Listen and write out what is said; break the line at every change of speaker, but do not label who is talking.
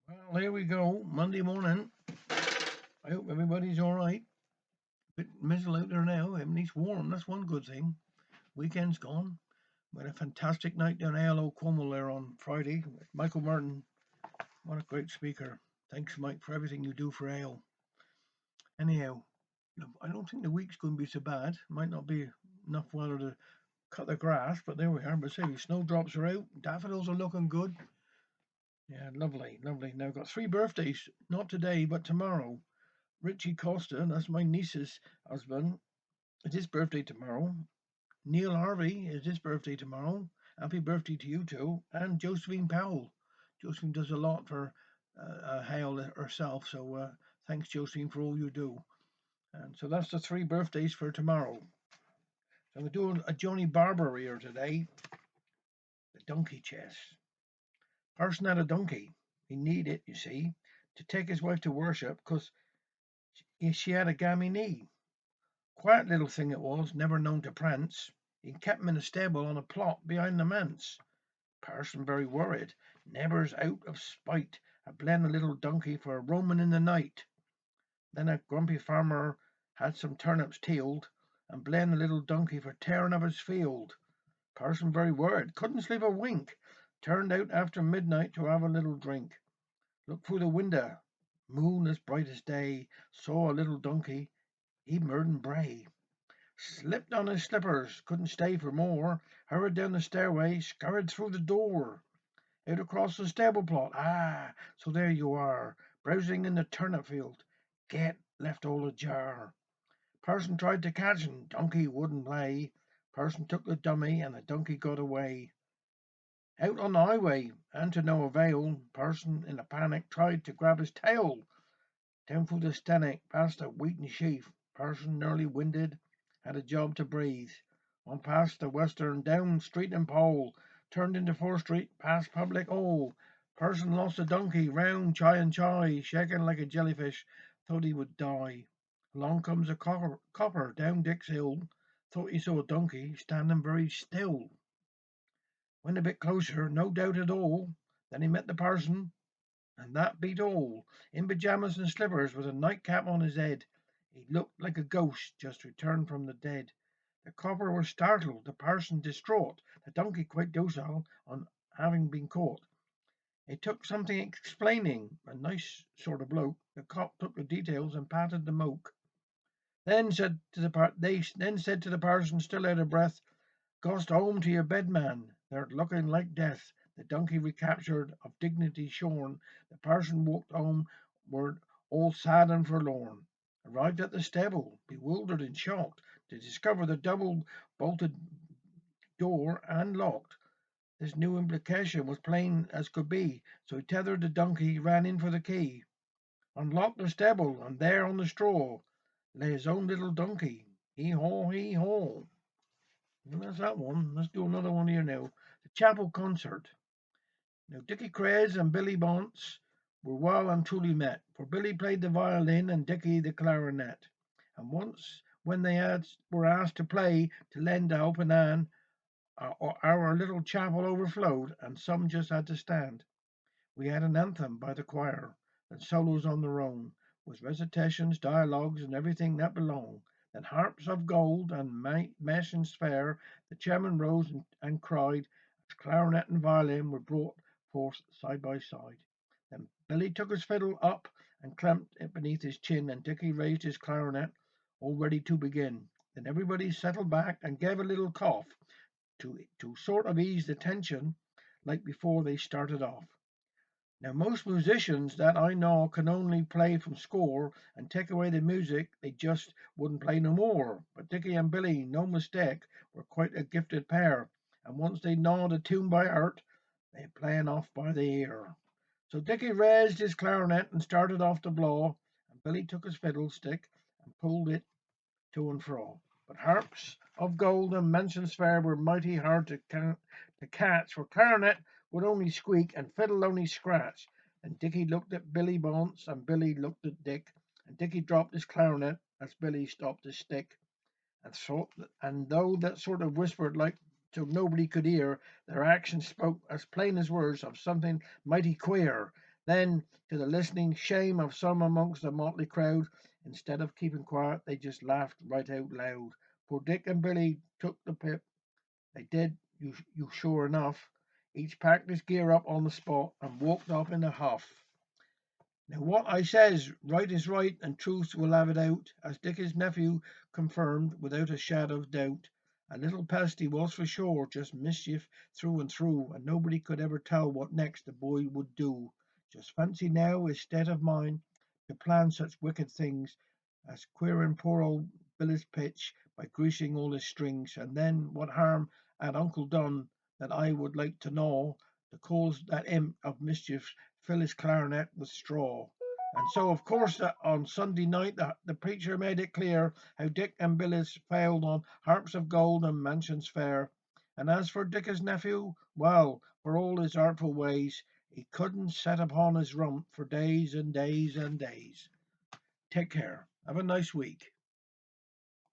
Well, here we go. Monday morning. I hope everybody's all right. Bit miserable out there now. At least warm. That's one good thing. Weekend's gone. We had a fantastic night down ALO Como there on Friday. Michael Martin, what a great speaker. Thanks, Mike, for everything you do for AO. Anyhow, I don't think the week's going to be so bad. Might not be enough weather to cut the grass, but there we are. But say, snowdrops are out. Daffodils are looking good. Yeah, lovely, lovely. Now, I've got three birthdays. Not today, but tomorrow. Richie Costa, that's my niece's husband. It's his birthday tomorrow. Neil Harvey is his birthday tomorrow. Happy birthday to you too. And Josephine Powell. Josephine does a lot for Hale herself, so thanks, Josephine, for all you do. And so that's the three birthdays for tomorrow. So we're doing a Johnny Barber here today. The donkey chess. Person had a donkey. He needed it, you see, to take his wife to worship because she had a gammy knee. Quiet little thing it was, never known to prance. He kept him in a stable on a plot behind the manse. Parson very worried, never's out of spite, a blend a little donkey for a roaming in the night. Then a grumpy farmer had some turnips tealed, and blend a little donkey for tearing of his field. Parson very worried, couldn't sleep a wink, turned out after midnight to have a little drink. Looked through the window, moon as bright as day, saw a little donkey, he murred and bray. Slipped on his slippers, couldn't stay for more, hurried down the stairway, scurried through the door, out across the stable plot. Ah, so there you are, browsing in the turnip field. Get left all ajar. Parson tried to catch him, donkey wouldn't play. Parson took the dummy, and the donkey got away. Out on the highway, and to no avail, Parson in a panic tried to grab his tail. Down through the Stannock, past the wheaten sheaf, Parson nearly winded, had a job to breathe. On past the Western, down street and pole, turned into Fourth Street, past Public Hall. Parson lost a donkey, round Chai and Chai, shaking like a jellyfish, thought he would die. Along comes a copper down Dick's Hill, thought he saw a donkey standing very still. Went a bit closer, no doubt at all. Then he met the parson, and that beat all. In pyjamas and slippers, with a nightcap on his head, he looked like a ghost just returned from the dead. The copper was startled, the parson distraught, the donkey quite docile on having been caught. It took something explaining. A nice sort of bloke. The cop took the details and patted the moke. Then said to the parson, still out of breath, "Gost home to your bed, man. They're looking like death." The donkey recaptured, of dignity shorn, the parson walked homeward, all sad and forlorn. Arrived at the stable, bewildered and shocked, to discover the double bolted door unlocked. This new implication was plain as could be, so he tethered the donkey, ran in for the key, unlocked the stable, and there on the straw lay his own little donkey. Hee haw, hee haw. Well, that's that one. Let's do another one here now. The chapel concert. Now, Dickie Craze and Billy Bonts were well and truly met, for Billy played the violin and Dickie the clarinet. And once, when were asked to play to lend a helping hand, our little chapel overflowed, and some just had to stand. We had an anthem by the choir, and solos on their own, with recitations, dialogues, and everything that belonged. Then harps of gold and maschens fair, the chairman rose and cried, as clarinet and violin were brought forth side by side. Then Billy took his fiddle up and clamped it beneath his chin, and Dickie raised his clarinet, all ready to begin. Then everybody settled back and gave a little cough to sort of ease the tension, like before they started off. Now, most musicians that I know can only play from score, and take away the music, they just wouldn't play no more. But Dickie and Billy, no mistake, were quite a gifted pair, and once they gnawed a tune by heart, they playing off by the ear. So Dickie raised his clarinet and started off to blow, and Billy took his fiddlestick and pulled it to and fro. But harps of gold and mansions fair were mighty hard to catch, for clarinet would only squeak and fiddle only scratch. And Dickie looked at Billy Bonce, and Billy looked at Dick, and Dickie dropped his clarinet as Billy stopped his stick. And though that sort of whispered like so nobody could hear, their actions spoke as plain as words of something mighty queer. Then, to the listening shame of some amongst the motley crowd, instead of keeping quiet, they just laughed right out loud. Poor Dick and Billy took the pip. They did, you sure enough. Each packed his gear up on the spot and walked off in a huff. Now what I says, right is right, and truth will have it out, as Dick's nephew confirmed without a shadow of doubt. A little pest he was for sure, just mischief through and through, and nobody could ever tell what next the boy would do. Just fancy now his state of mind to plan such wicked things as queering poor old Billy's pitch by greasing all his strings, and then what harm had Uncle done that I would like to know to cause that imp of mischief fill his clarinet with straw. And so, of course, on Sunday night, the preacher made it clear how Dick and Billy's failed on harps of gold and mansions fair. And as for Dick's nephew, well, for all his artful ways, he couldn't set upon his rump for days and days and days. Take care. Have a nice week.